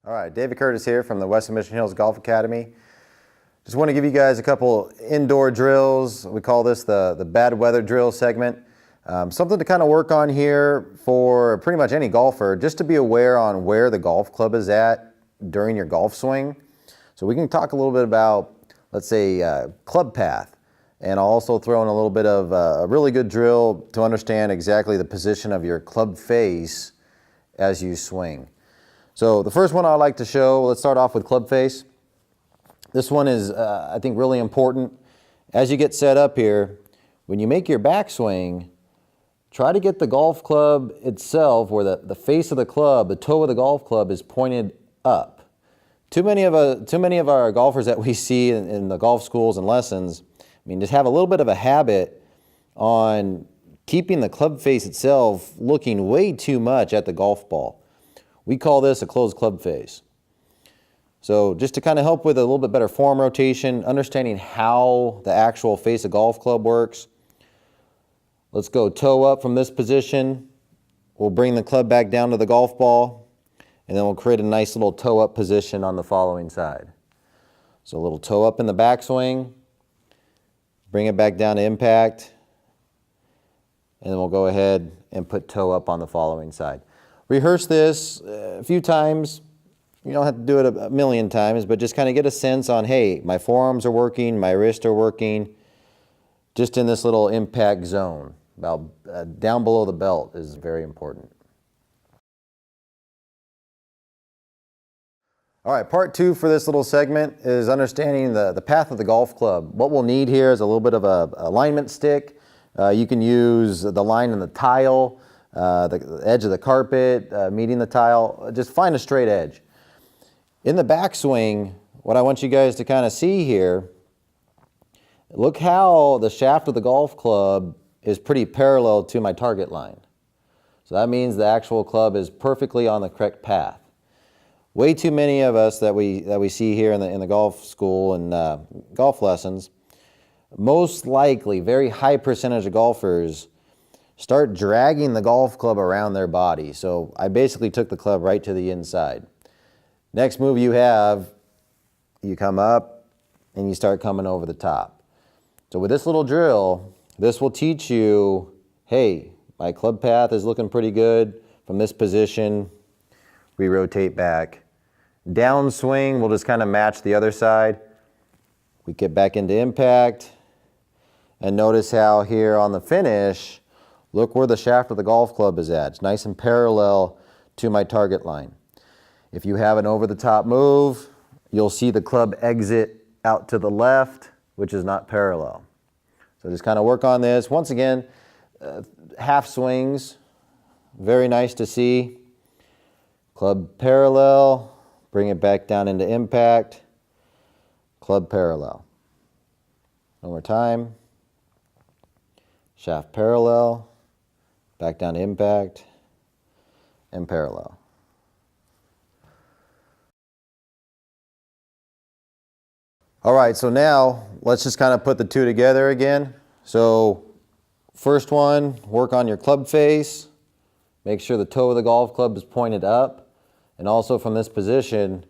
All right, David Curtis here from the Western Mission Hills Golf Academy. Just want to give you guys a couple indoor drills. We call this the bad weather drill segment. Something to kind of work on here for pretty much any golfer, just to be aware on where the golf club is at during your golf swing. So we can talk a little bit about, let's say, club path, and I'll also throw in a little bit of a really good drill to understand exactly the position of your club face as you swing. So the first one I'd like to show, let's start off with club face. This one is, I think, really important. As you get set up here, when you make your backswing, try to get the golf club itself, where the face of the club, the toe of the golf club is pointed up. Too many of our golfers that we see in the golf schools and lessons, just have a little bit of a habit on keeping the club face itself looking way too much at the golf ball. We call this a closed club face. So just to kind of help with a little bit better form rotation, understanding how the actual face of golf club works, let's go toe up from this position. We'll bring the club back down to the golf ball, and then we'll create a nice little toe up position on the following side. So a little toe up in the backswing, bring it back down to impact, and then we'll go ahead and put toe up on the following side. Rehearse this a few times. You don't have to do it a million times, but just kind of get a sense on, hey, my forearms are working, my wrists are working, just in this little impact zone. About down below the belt is very important. All right, part two for this little segment is understanding the path of the golf club. What we'll need here is a little bit of a alignment stick. You can use the line in the tile, the edge of the carpet, meeting the tile. Just find a straight edge. In the backswing, what I want you guys to kind of see here, look how the shaft of the golf club is pretty parallel to my target line. So that means the actual club is perfectly on the correct path. Way too many of us that we see here in the golf school and golf lessons, most likely, very high percentage of golfers start dragging the golf club around their body. So I basically took the club right to the inside. Next move you have, you come up and you start coming over the top. So with this little drill, this will teach you, hey, my club path is looking pretty good. From this position, we rotate back. Downswing, we'll just kind of match the other side. We get back into impact. And notice how here on the finish, look where the shaft of the golf club is at. It's nice and parallel to my target line. If you have an over-the-top move, you'll see the club exit out to the left, which is not parallel. So just kind of work on this. Once again, half swings, very nice to see. Club parallel, bring it back down into impact. Club parallel. One more time. Shaft parallel, back down to impact, and parallel. All right, so now let's just kind of put the two together again. So first one, work on your club face. Make sure the toe of the golf club is pointed up. And also from this position,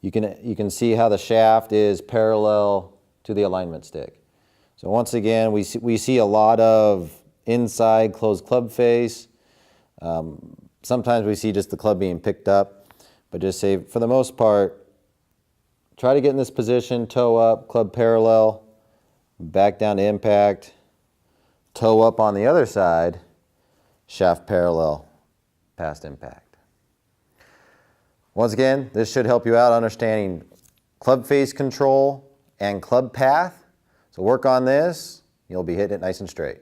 you can see how the shaft is parallel to the alignment stick. So once again, we see a lot of inside closed club face. Sometimes we see just the club being picked up, but just say, for the most part, try to get in this position, toe up, club parallel, back down to impact, toe up on the other side, shaft parallel, past impact. Once again, this should help you out understanding club face control and club path. So work on this, you'll be hitting it nice and straight.